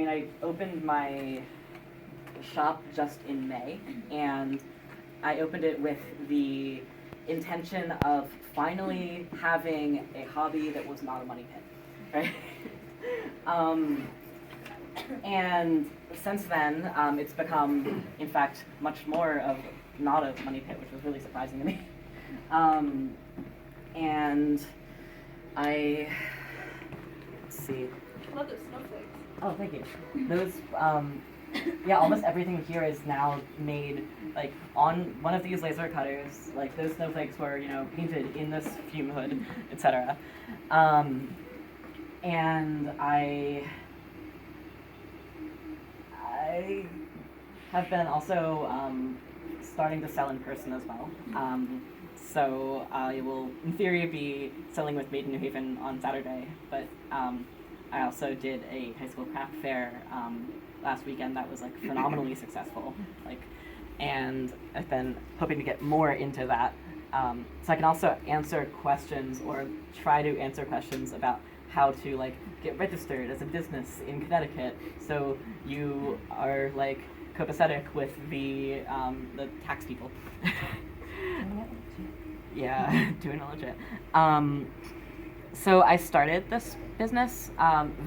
mean, I opened my shop just in May, and I opened it with the intention of finally having a hobby that was not a money pit, right? And since then, it's become, in fact, much more of not a money pit, which was really surprising to me. And let's see. I love those snowflakes. Oh, thank you. Those, yeah, almost everything here is now made, like, on one of these laser cutters. Like, those snowflakes were, painted in this fume hood, etc. And I have been also starting to sell in person as well. So I will, in theory, be selling with Made in New Haven on Saturday, but I also did a high school craft fair last weekend that was like phenomenally successful, and I've been hoping to get more into that, so I can also answer questions or try to answer questions about how to get registered as a business in Connecticut, so you are copacetic with the tax people. Yeah, doing it legit. So I started this business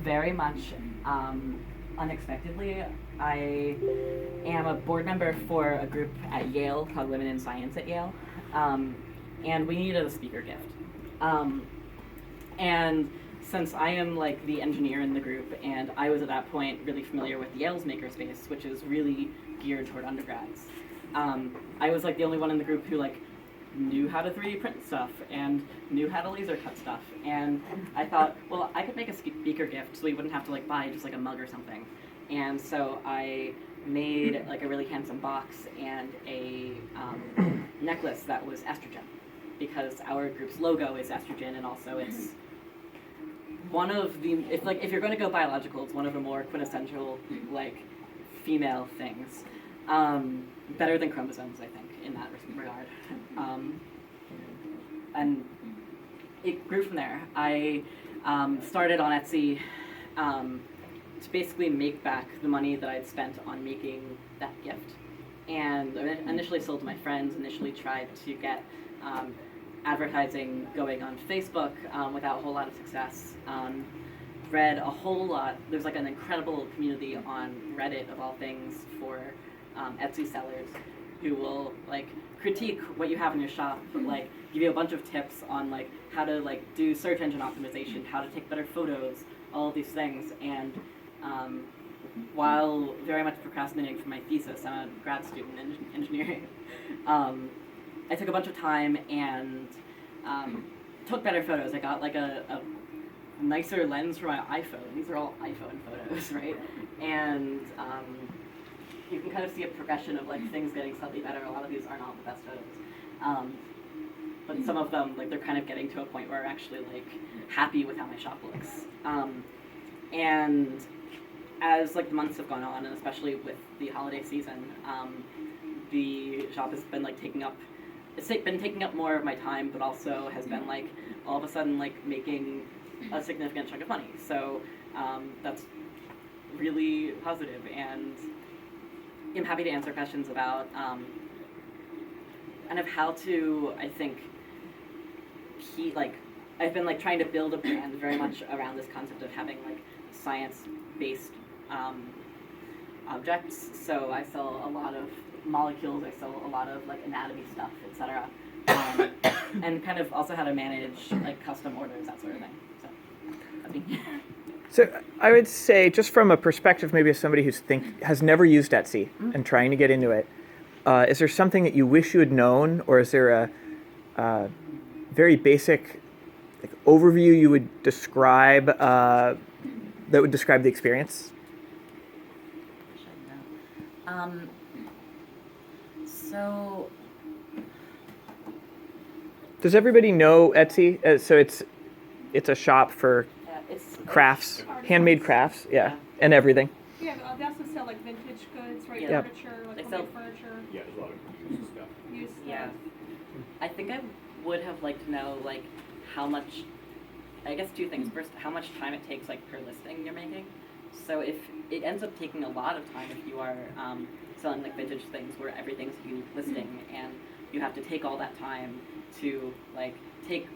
very much unexpectedly. I am a board member for a group at Yale called Women in Science at Yale, and we needed a speaker gift. And since I am the engineer in the group, and I was at that point really familiar with Yale's makerspace, which is really geared toward undergrads, I was the only one in the group who knew how to 3D print stuff and knew how to laser cut stuff, and I thought, well, I could make a speaker gift so we wouldn't have to buy just a mug or something. And so I made a really handsome box and a necklace that was estrogen, because our group's logo is estrogen, and also it's one of the, if you're going to go biological, it's one of the more quintessential female things, better than chromosomes, I think, in that regard. And it grew from there. I started on Etsy to basically make back the money that I'd spent on making that gift. And I initially sold to my friends, initially tried to get advertising going on Facebook without a whole lot of success. Read a whole lot. There's an incredible community on Reddit, of all things, for Etsy sellers who will critique what you have in your shop, but give you a bunch of tips on how to do search engine optimization, how to take better photos, all of these things. And while very much procrastinating for my thesis, I'm a grad student in engineering, I took a bunch of time and took better photos. I got a nicer lens for my iPhone. These are all iPhone photos, right? And you can kind of see a progression of things getting slightly better. A lot of these are not the best photos, but some of them they're kind of getting to a point where I'm actually happy with how my shop looks. And as the months have gone on, and especially with the holiday season, the shop has been taking up. It's been taking up more of my time, but also has been all of a sudden making a significant chunk of money. So that's really positive, and I'm happy to answer questions about kind of how to, I think, I've been trying to build a brand very much around this concept of having science-based objects. So I sell a lot of molecules, I sell a lot of anatomy stuff, etc. And kind of also how to manage custom orders, that sort of thing. So that'd be So I would say, just from a perspective maybe of somebody who's has never used Etsy and trying to get into it, is there something that you wish you had known, or is there a very basic overview you would describe that would describe the experience? So does everybody know Etsy? So it's a shop for crafts, handmade crafts, and everything. Yeah, but they also sell vintage goods, right? Yeah. Furniture, They homemade sell furniture. Yeah, there's a lot of used stuff. Used stuff. Yeah. I think I would have liked to know how much, I guess two things. First, how much time it takes per listing you're making, So if it ends up taking a lot of time if you are selling like vintage things where everything's a unique listing and you have to take all that time to like take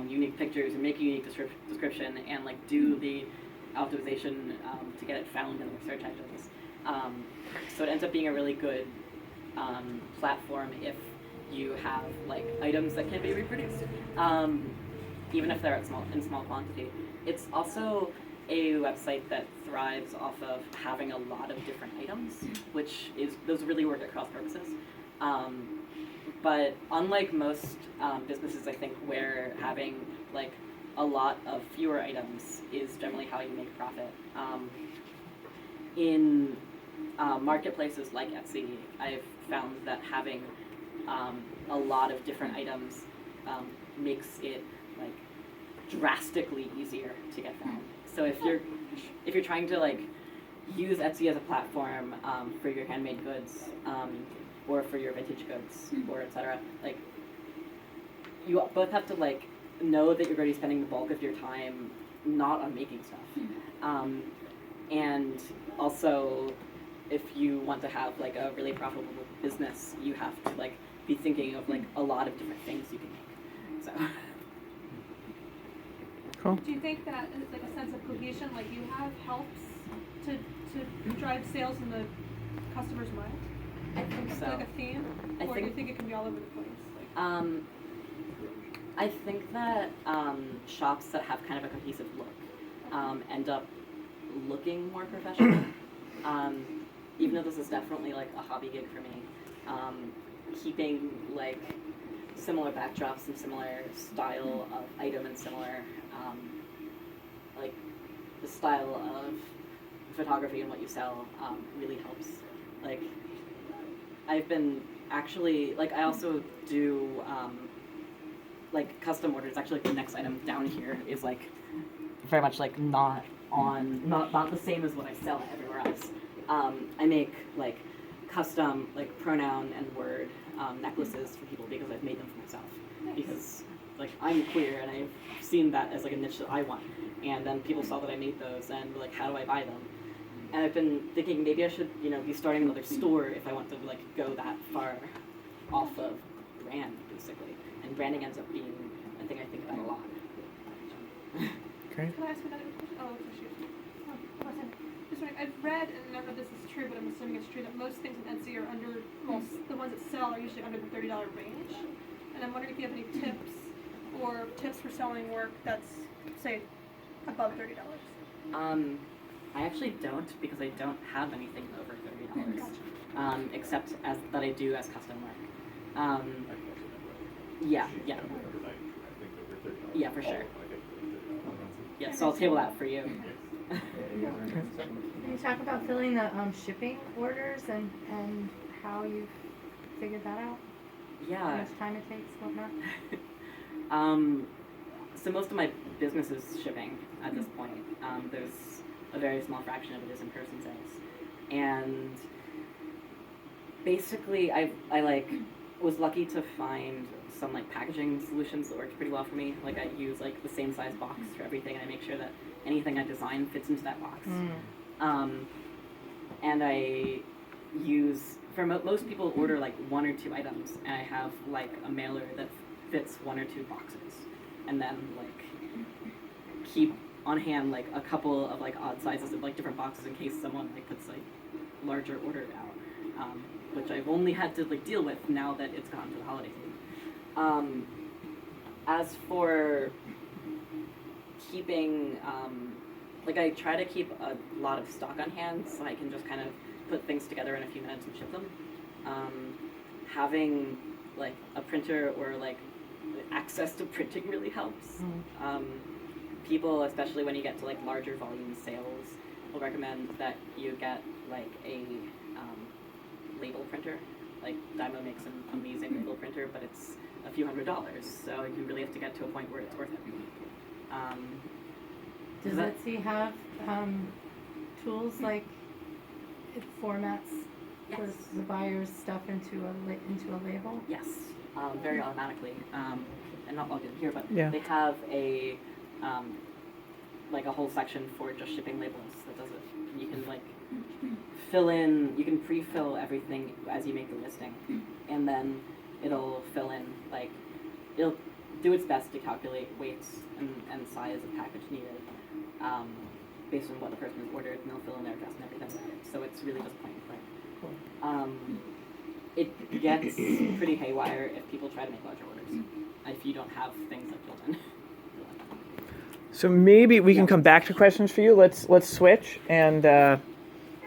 unique pictures and make a unique description and like do the optimization to get it found in the search engines. So it ends up being a really good platform if you have like items that can be reproduced, even if they're in small quantity. It's also a website that thrives off of having a lot of different items, which is those really work at cross purposes. But unlike most businesses, I think where having like a lot of fewer items is generally how you make profit. In marketplaces like Etsy, I've found that having a lot of different items makes it like drastically easier to get found. So if you're trying to like use Etsy as a platform for your handmade goods or for your vintage goods or etc., like you both have to like know that you're going to be spending the bulk of your time not on making stuff, and also if you want to have like a really profitable business, you have to like be thinking of like a lot of different things you can make. So. Cool. Do you think that is like a sense of cohesion, like you have helps to drive sales in the customer's mind? I think so. Like a theme? Or do you think it can be all over the place? Like, I think that shops that have kind of a cohesive look end up looking more professional. Even though this is definitely like a hobby gig for me, keeping like similar backdrops and similar style of item and similar like the style of photography and what you sell really helps. Like I've been actually like I also do like custom orders. Actually, like the next item down here is like very much like not the same as what I sell everywhere else. I make like custom like pronoun and word necklaces for people because I've made them for myself. Because like I'm queer and I've seen that as like a niche that I want. And then people saw that I made those and were like, how do I buy them? And I've been thinking maybe I should, be starting another store if I want to like go that far off of brand basically. And branding ends up being a thing I think about a lot. Okay. can I ask another question? Oh, shoot. Just wondering, I've read, and I don't know if this is true, but I'm assuming it's true, that most things on Etsy are under, well, the ones that sell are usually under the $30 range. And I'm wondering if you have any tips for selling work that's, say, above $30. I actually don't because I don't have anything over $30. Gotcha. Except as that I do as custom work. Yeah, for sure. Yeah, so I'll table that for you. Can you talk about filling the shipping orders and how you've figured that out? How Yeah. much time it takes, whatnot? So most of my business is shipping at this point. There's a very small fraction of it is in-person sales. And basically I like was lucky to find some like packaging solutions that worked pretty well for me. Like I use like the same size box for everything and I make sure that anything I design fits into that box. And I use, for most people order like 1 or 2 items and I have like a mailer that fits 1 or 2 boxes. And then like keep on hand like a couple of like odd sizes of like different boxes in case someone like puts like larger order out, which I've only had to like deal with now that it's gone to the holiday season. As for keeping, like I try to keep a lot of stock on hand so I can just kind of put things together in a few minutes and ship them. Having like a printer or like access to printing really helps. People, especially when you get to like larger volume sales, will recommend that you get like a label printer. Like Dymo makes an amazing label printer, but it's a few $100s, so you really have to get to a point where it's worth it. Does Etsy have tools like it formats Yes. the buyer's stuff into a label? Yes, very automatically. And not logged in here, but Yeah. they have like a whole section for just shipping labels that does it. You can like fill in, you can pre-fill everything as you make the listing, and then it'll fill in, like, it'll do its best to calculate weights and size of package needed based on what the person has ordered, and they'll fill in their address and everything. So it's really just point and click. It gets pretty haywire if people try to make larger orders, if you don't have things like built in. So maybe we can come back to questions for you. Let's switch and